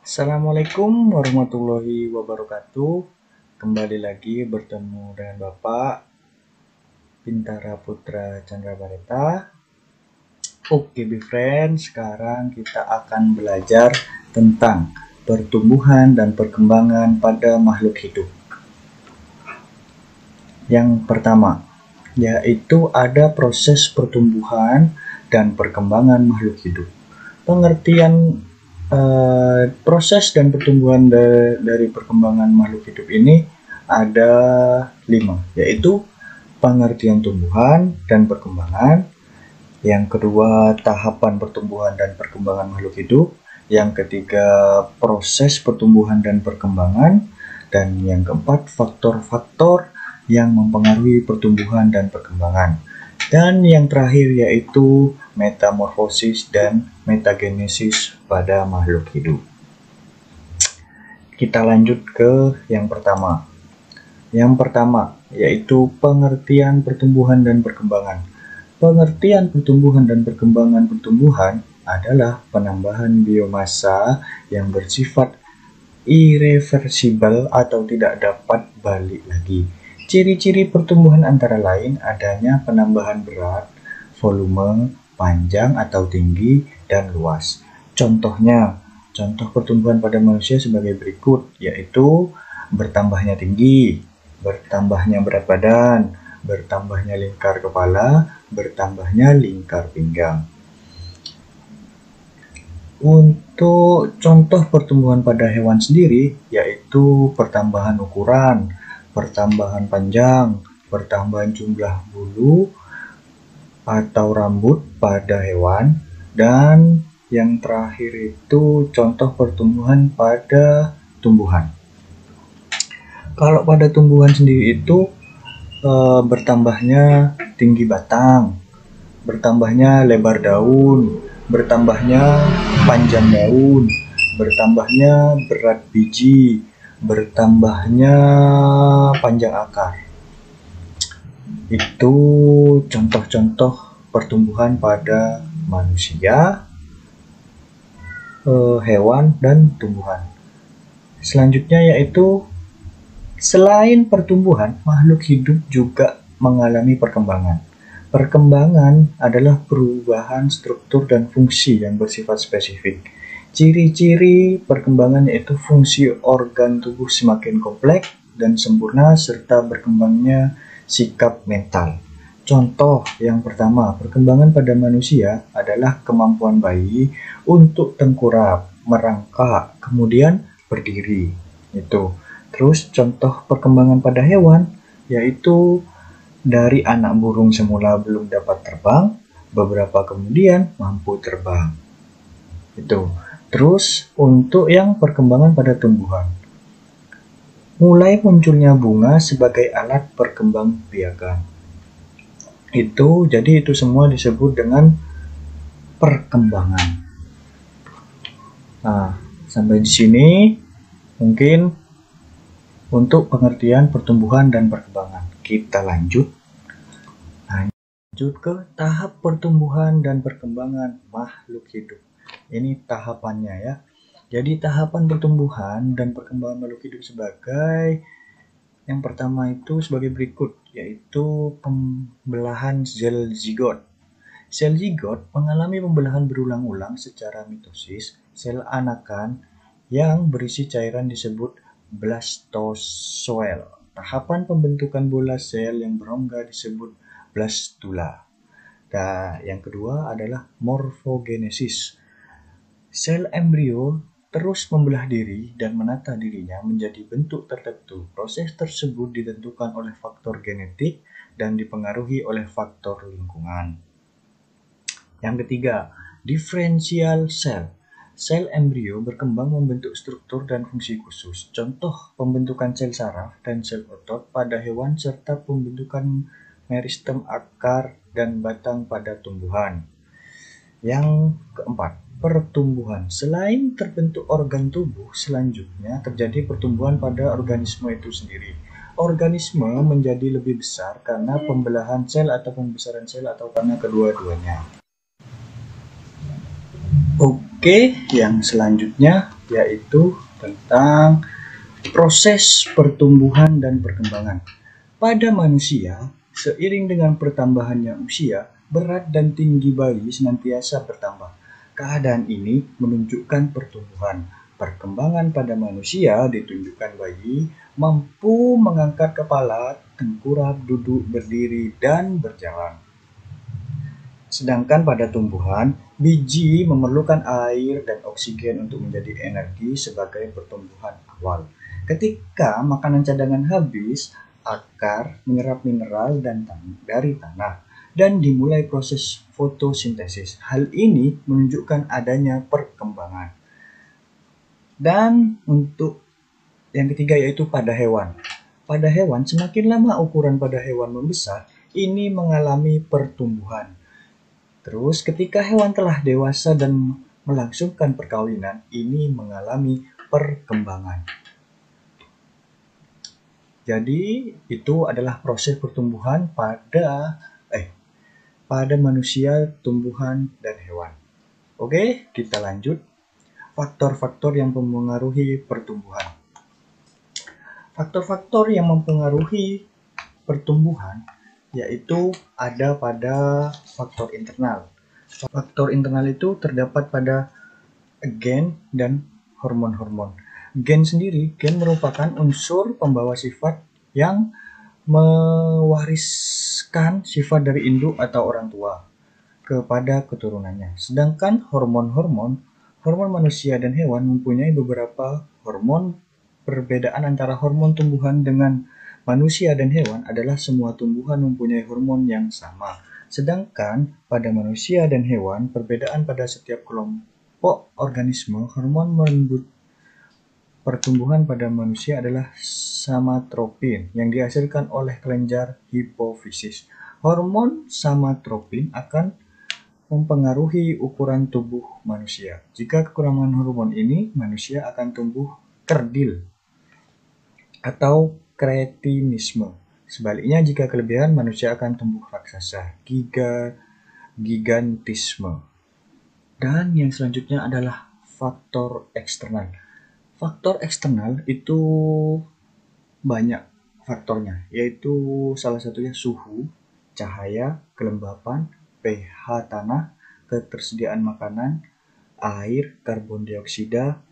Assalamualaikum warahmatullahi wabarakatuh. Kembali lagi bertemu dengan Bapak Bintara Putra Chandra Bareta. Oke, friends, sekarang kita akan belajar tentang pertumbuhan dan perkembangan pada makhluk hidup. Yang pertama, yaitu ada proses pertumbuhan dan perkembangan makhluk hidup. Pengertian proses dan pertumbuhan dari perkembangan makhluk hidup ini ada 5, yaitu pengertian tumbuhan dan perkembangan. Yang kedua, tahapan pertumbuhan dan perkembangan makhluk hidup. Yang ketiga, proses pertumbuhan dan perkembangan. Dan yang keempat, faktor-faktor yang mempengaruhi pertumbuhan dan perkembangan. Dan yang terakhir yaitu metamorfosis dan metagenesis pada makhluk hidup. Kita lanjut ke yang pertama. Yang pertama yaitu pengertian pertumbuhan dan perkembangan. Pengertian pertumbuhan dan perkembangan pertumbuhan adalah penambahan biomasa yang bersifat irreversibel atau tidak dapat balik lagi. Ciri-ciri pertumbuhan antara lain adanya penambahan berat, volume, panjang atau tinggi, dan luas. Contohnya, contoh pertumbuhan pada manusia sebagai berikut, yaitu bertambahnya tinggi, bertambahnya berat badan, bertambahnya lingkar kepala, bertambahnya lingkar pinggang. Untuk contoh pertumbuhan pada hewan sendiri, yaitu pertambahan ukuran, pertambahan panjang, pertambahan jumlah bulu atau rambut pada hewan, dan yang terakhir itu contoh pertumbuhan pada tumbuhan. Kalau pada tumbuhan sendiri itu bertambahnya tinggi batang, bertambahnya lebar daun, bertambahnya panjang daun, bertambahnya berat biji, bertambahnya panjang akar. Itu contoh-contoh pertumbuhan pada manusia, hewan, dan tumbuhan. Selanjutnya yaitu selain pertumbuhan, makhluk hidup juga mengalami perkembangan. Perkembangan adalah perubahan struktur dan fungsi yang bersifat spesifik. Ciri-ciri perkembangan yaitu fungsi organ tubuh semakin kompleks dan sempurna serta berkembangnya sikap mental. Contoh yang pertama, perkembangan pada manusia adalah kemampuan bayi untuk tengkurap, merangkak, kemudian berdiri. Itu. Terus contoh perkembangan pada hewan yaitu dari anak burung semula belum dapat terbang, beberapa kemudian mampu terbang. Itu. Terus untuk yang perkembangan pada tumbuhan, mulai munculnya bunga sebagai alat perkembangbiakan. Jadi itu semua disebut dengan perkembangan. Nah, sampai di sini mungkin untuk pengertian pertumbuhan dan perkembangan. Kita lanjut ke tahap pertumbuhan dan perkembangan makhluk hidup. Ini tahapannya ya. Jadi tahapan pertumbuhan dan perkembangan makhluk hidup sebagai yang pertama itu sebagai berikut, yaitu pembelahan sel zigot. Sel zigot mengalami pembelahan berulang-ulang secara mitosis sel anakan yang berisi cairan disebut blastozoel. Tahapan pembentukan bola sel yang berongga disebut blastula. Dan yang kedua adalah morfogenesis. Sel embrio terus membelah diri dan menata dirinya menjadi bentuk tertentu. Proses tersebut ditentukan oleh faktor genetik dan dipengaruhi oleh faktor lingkungan. Yang ketiga, diferensial sel. Sel embrio berkembang membentuk struktur dan fungsi khusus. Contoh pembentukan sel saraf dan sel otot pada hewan serta pembentukan meristem akar dan batang pada tumbuhan. Yang keempat, pertumbuhan. Selain terbentuk organ tubuh, selanjutnya terjadi pertumbuhan pada organisme itu sendiri. Organisme menjadi lebih besar karena pembelahan sel atau pembesaran sel atau karena kedua-duanya. Oke, yang selanjutnya yaitu tentang proses pertumbuhan dan perkembangan. Pada manusia, seiring dengan pertambahannya usia, berat dan tinggi bayi senantiasa bertambah. Keadaan ini menunjukkan pertumbuhan. Perkembangan pada manusia ditunjukkan bayi mampu mengangkat kepala, tengkurap, duduk, berdiri, dan berjalan. Sedangkan pada tumbuhan, biji memerlukan air dan oksigen untuk menjadi energi sebagai pertumbuhan awal. Ketika makanan cadangan habis, akar menyerap mineral dari tanah dan dimulai proses fotosintesis. Hal ini menunjukkan adanya perkembangan. Dan untuk yang ketiga yaitu pada hewan. Pada hewan, semakin lama ukuran pada hewan membesar, ini mengalami pertumbuhan. Terus ketika hewan telah dewasa dan melangsungkan perkawinan, ini mengalami perkembangan. Jadi itu adalah proses pertumbuhan pada manusia, tumbuhan, dan hewan. Oke, kita lanjut. Faktor-faktor yang mempengaruhi pertumbuhan. Faktor-faktor yang mempengaruhi pertumbuhan yaitu ada pada faktor internal. Faktor internal itu terdapat pada gen dan hormon-hormon. Gen merupakan unsur pembawa sifat yang mewariskan sifat dari induk atau orang tua kepada keturunannya. Sedangkan hormon manusia dan hewan mempunyai beberapa hormon. Perbedaan antara hormon tumbuhan dengan manusia dan hewan adalah semua tumbuhan mempunyai hormon yang sama. Sedangkan pada manusia dan hewan, perbedaan pada setiap kelompok organisme, hormon pertumbuhan pada manusia adalah somatropin yang dihasilkan oleh kelenjar hipofisis. Hormon somatropin akan mempengaruhi ukuran tubuh manusia. Jika kekurangan hormon ini, manusia akan tumbuh kerdil atau kretinisme. Sebaliknya, jika kelebihan, manusia akan tumbuh raksasa, gigantisme. Dan yang selanjutnya adalah faktor eksternal. Faktor eksternal itu banyak faktornya, yaitu salah satunya suhu, cahaya, kelembapan, pH tanah, ketersediaan makanan, air, karbon dioksida,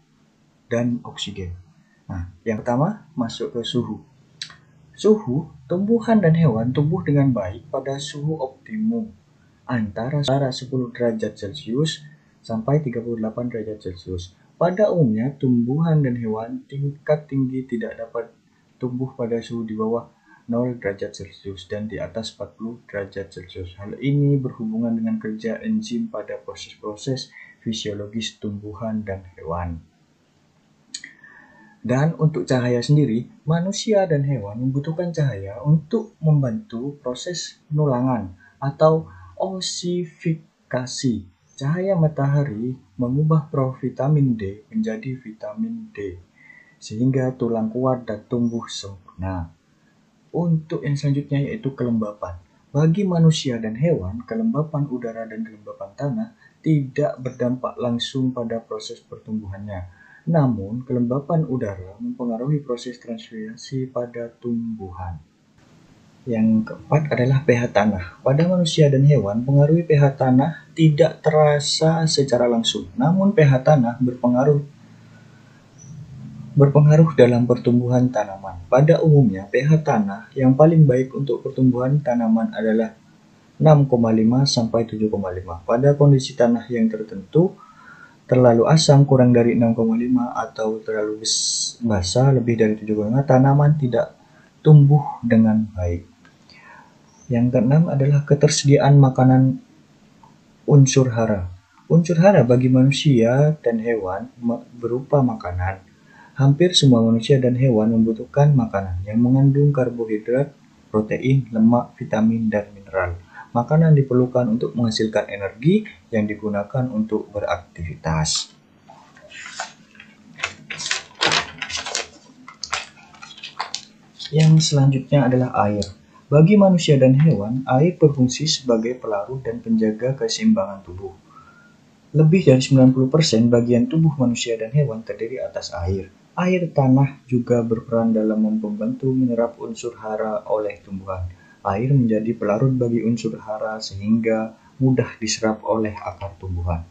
dan oksigen. Nah, yang pertama masuk ke suhu. Suhu, tumbuhan dan hewan tumbuh dengan baik pada suhu optimum antara 10 derajat Celcius sampai 38 derajat Celcius. Pada umumnya, tumbuhan dan hewan tingkat tinggi tidak dapat tumbuh pada suhu di bawah 0 derajat Celcius dan di atas 40 derajat Celcius. Hal ini berhubungan dengan kerja enzim pada proses-proses fisiologis tumbuhan dan hewan. Dan untuk cahaya sendiri, manusia dan hewan membutuhkan cahaya untuk membantu proses penulangan atau osifikasi. Cahaya matahari mengubah provitamin D menjadi vitamin D, sehingga tulang kuat dan tumbuh sempurna. Untuk yang selanjutnya yaitu kelembapan. Bagi manusia dan hewan, kelembapan udara dan kelembapan tanah tidak berdampak langsung pada proses pertumbuhannya. Namun, kelembapan udara mempengaruhi proses transferasi pada tumbuhan. Yang keempat adalah pH tanah. Pada manusia dan hewan, pengaruh pH tanah tidak terasa secara langsung. Namun, pH tanah berpengaruh dalam pertumbuhan tanaman. Pada umumnya, pH tanah yang paling baik untuk pertumbuhan tanaman adalah 6,5 sampai 7,5. Pada kondisi tanah yang tertentu, terlalu asam kurang dari 6,5 atau terlalu basah lebih dari 7,5, tanaman tidak tumbuh dengan baik. Yang keenam adalah ketersediaan makanan unsur hara. Unsur hara bagi manusia dan hewan berupa makanan. Hampir semua manusia dan hewan membutuhkan makanan yang mengandung karbohidrat, protein, lemak, vitamin, dan mineral. Makanan diperlukan untuk menghasilkan energi yang digunakan untuk beraktivitas. Yang selanjutnya adalah air. Bagi manusia dan hewan, air berfungsi sebagai pelarut dan penjaga keseimbangan tubuh. Lebih dari 90% bagian tubuh manusia dan hewan terdiri atas air. Air tanah juga berperan dalam membantu menyerap unsur hara oleh tumbuhan. Air menjadi pelarut bagi unsur hara sehingga mudah diserap oleh akar tumbuhan.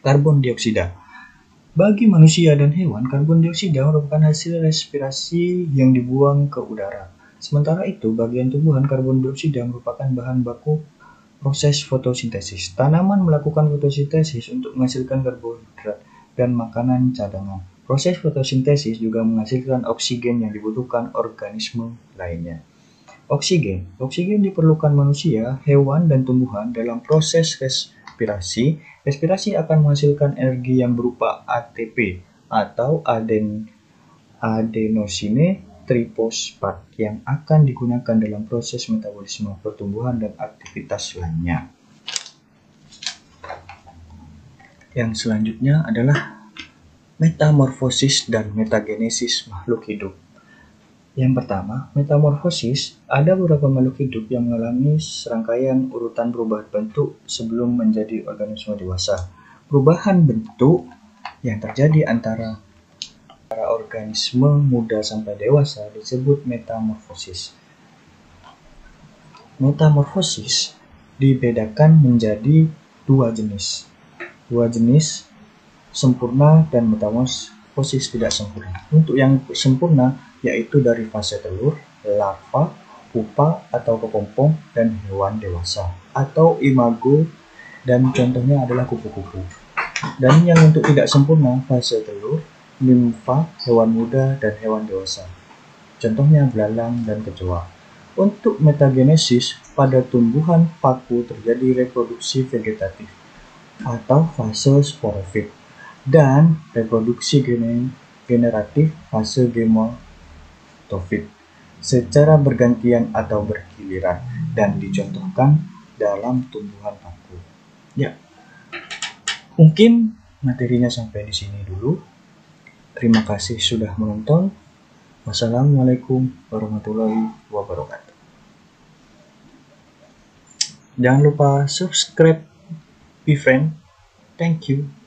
Karbon dioksida. Bagi manusia dan hewan, karbon dioksida merupakan hasil respirasi yang dibuang ke udara. Sementara itu, bagian tumbuhan, karbon dioksida merupakan bahan baku proses fotosintesis. Tanaman melakukan fotosintesis untuk menghasilkan karbohidrat dan makanan cadangan. Proses fotosintesis juga menghasilkan oksigen yang dibutuhkan organisme lainnya. Oksigen. Oksigen diperlukan manusia, hewan, dan tumbuhan dalam proses respirasi. Respirasi akan menghasilkan energi yang berupa ATP atau adenosine trifosfat yang akan digunakan dalam proses metabolisme, pertumbuhan, dan aktivitas lainnya. Yang selanjutnya adalah metamorfosis dan metagenesis makhluk hidup. Yang pertama, metamorfosis. Ada beberapa makhluk hidup yang mengalami serangkaian urutan perubahan bentuk sebelum menjadi organisme dewasa. Perubahan bentuk yang terjadi antara organisme muda sampai dewasa disebut metamorfosis. Metamorfosis dibedakan menjadi dua jenis. Sempurna dan metamorfosis tidak sempurna. Untuk yang sempurna yaitu dari fase telur, larva, pupa atau kepompong, dan hewan dewasa atau imago, dan contohnya adalah kupu-kupu. Dan yang untuk tidak sempurna, fase telur, nimfa, hewan muda, dan hewan dewasa. Contohnya belalang dan kecoa. Untuk metagenesis, pada tumbuhan paku terjadi reproduksi vegetatif atau fase sporofit dan reproduksi generatif fase gametofit secara bergantian atau bergiliran dan dicontohkan dalam tumbuhan paku. Ya, mungkin materinya sampai di sini dulu. Terima kasih sudah menonton. Wassalamualaikum warahmatullahi wabarakatuh. Jangan lupa subscribe, be friend. Thank you.